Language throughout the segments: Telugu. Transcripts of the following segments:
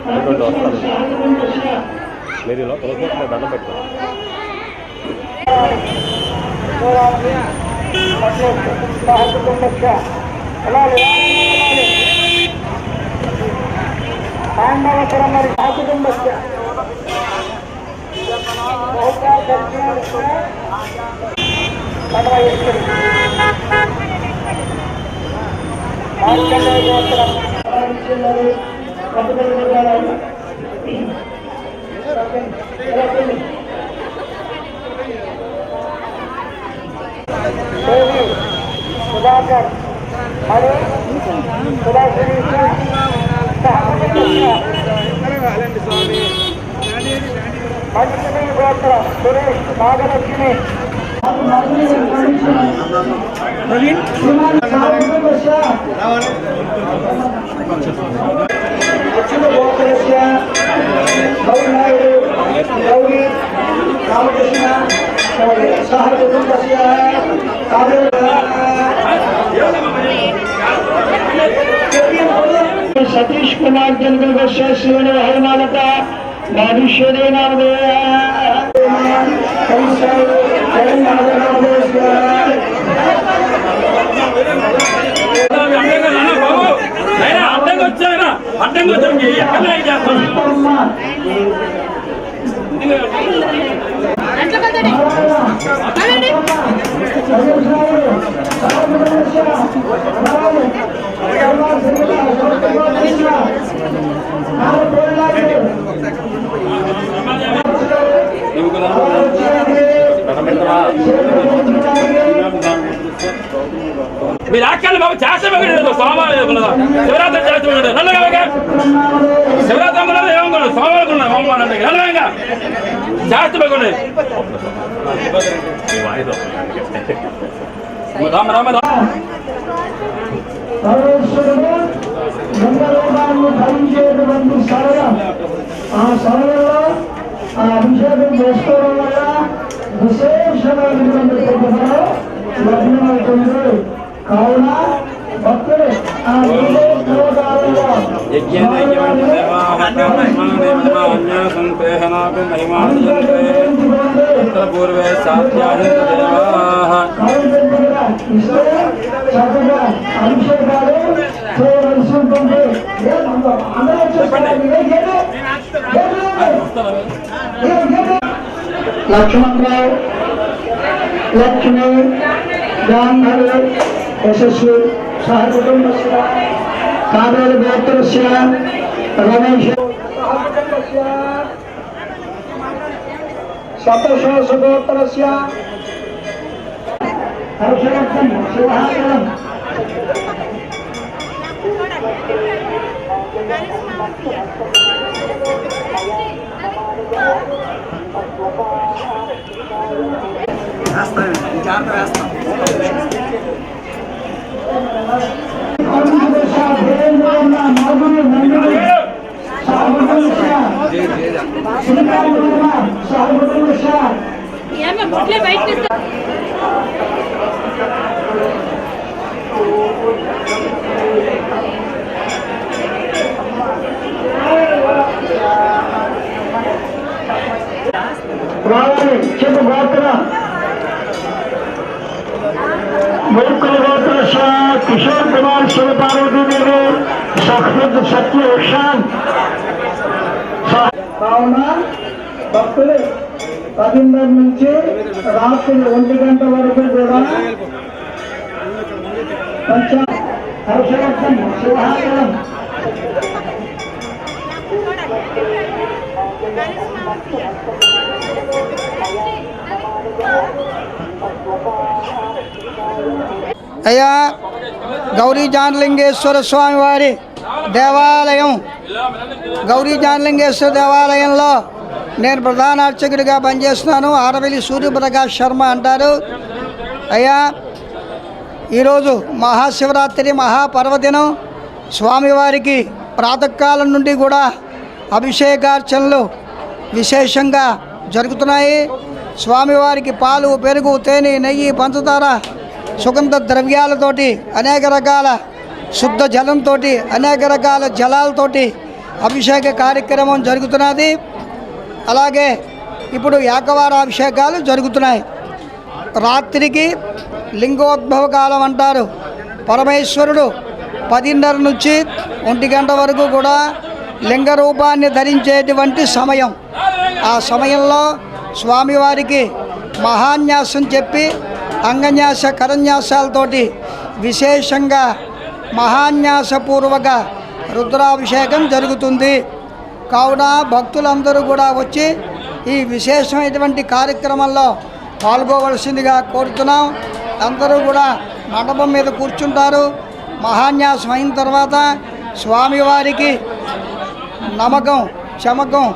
వస్తాను మీరు ఇలా తొలగిపోతున్న దండం పెట్టుకోండి. సుధాకర్ మరియు సుధాశ్రీ మంచి గోత్ర సురేష్ నాగలక్ష్మి గౌరీ రామకృష్ణ सतीश कुमार जनगल शिवन हरमालता भविष्य नाम మీరు ఆకలి బాబు చేస్తే శివరాత్రి చేస్తే శివరాత్రి ఏమనుకున్నాడు సోమవారం చేస్తే రామ రామ ధరించేటువంటి సరళ ఆ సరళలో ఆ అభిషేకం చేసుకోవడం వల్ల విశేషమైనటువంటి ప్రతిఫలం లభ్యమవుతుంది. కావున భక్తులు ఆ పూర్వే చక్కగా అభిషేకాలు చేయవలసి ఉంటుంది. లక్ష్మణరావు లక్ష్మి బ్రాహ్మణులు యశస్సు సహకుటుంబస్య కావేరి గోత్రస్య రమేష్ సతోష గోత్రస్య హర్షవర్ధన్ శివహారం చెప్పు గోత్ర मुल्कुल गोत्र किशोर कुमार शिव पार्वती देवी सख्त सत्य शान కావున భక్తులు 10:30 నుంచి రాత్రి 1 గంట వరకు కూడా హర్షవర్ధన్ శివహారం అయ్యా గౌరీ జానలింగేశ్వర స్వామి వారి దేవాలయం గౌరీ జానలింగేశ్వర దేవాలయంలో నేను ప్రధాన అర్చకుడిగా పనిచేస్తున్నాను. ఆరవెల్లి సూర్యప్రకాష్ శర్మ అంటారు. అయ్యా ఈరోజు మహాశివరాత్రి మహాపర్వదినం స్వామివారికి ప్రాతకాలం నుండి కూడా అభిషేకార్చనలు విశేషంగా జరుగుతున్నాయి. స్వామివారికి పాలు పెరుగు తేనె నెయ్యి పంచదార సుగంధ ద్రవ్యాలతోటి అనేక రకాల శుద్ధ జలంతో అనేక రకాల జలాలతోటి అభిషేక కార్యక్రమం జరుగుతున్నది. అలాగే ఇప్పుడు ఏకవార అభిషేకాలు జరుగుతున్నాయి. రాత్రికి లింగోద్భవ కాలం అంటారు. పరమేశ్వరుడు 10:30 నుంచి 1 గంట వరకు కూడా లింగ రూపాన్ని ధరించేటువంటి సమయం. ఆ సమయంలో స్వామివారికి మహాన్యాసం చెప్పి అంగన్యాస కరన్యాసాలతోటి విశేషంగా మహాన్యాసపూర్వక రుద్రాభిషేకం జరుగుతుంది. కావున భక్తులందరూ కూడా వచ్చి ఈ విశేషమైనటువంటి కార్యక్రమంలో పాల్గొవలసిందిగా కోరుతున్నాం. అందరూ కూడా మండపం మీద కూర్చుంటారు. మహాన్యాసం అయిన తర్వాత స్వామివారికి నమకం, చమకం,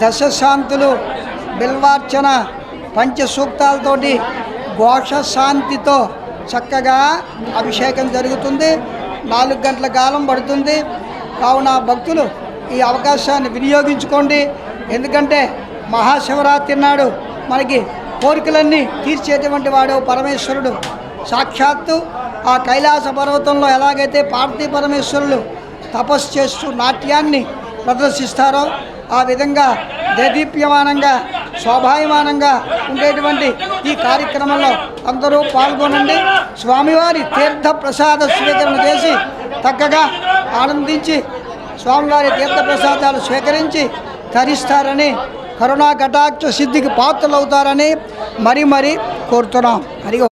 దశశాంతులు, బిల్వార్చన, పంచసూక్తాలతోటి ఘోష శాంతితో చక్కగా అభిషేకం జరుగుతుంది. 4 గంటల కాలం పడుతుంది. కావున భక్తులు ఈ అవకాశాన్ని వినియోగించుకోండి. ఎందుకంటే మహాశివరాత్రి నాడు మనకి కోరికలన్నీ తీర్చేటువంటి వాడు పరమేశ్వరుడు. సాక్షాత్తు ఆ కైలాస పర్వతంలో ఎలాగైతే పార్వతీ పరమేశ్వరులు తపస్సు చేస్తూ నాట్యాన్ని ప్రదర్శిస్తారో ఆ విధంగా దేదీప్యమానంగా శోభాయమానంగా ఉండేటువంటి ఈ కార్యక్రమంలో అందరూ పాల్గొనండి. స్వామివారి తీర్థ ప్రసాద స్వీకరణ చేసి చక్కగా ఆనందించి స్వామివారి తీర్థ ప్రసాదాలు స్వీకరించి తరిస్తారని, కరుణా కటాక్ష సిద్ధికి పాత్రలవుతారని మరీ కోరుతున్నాం.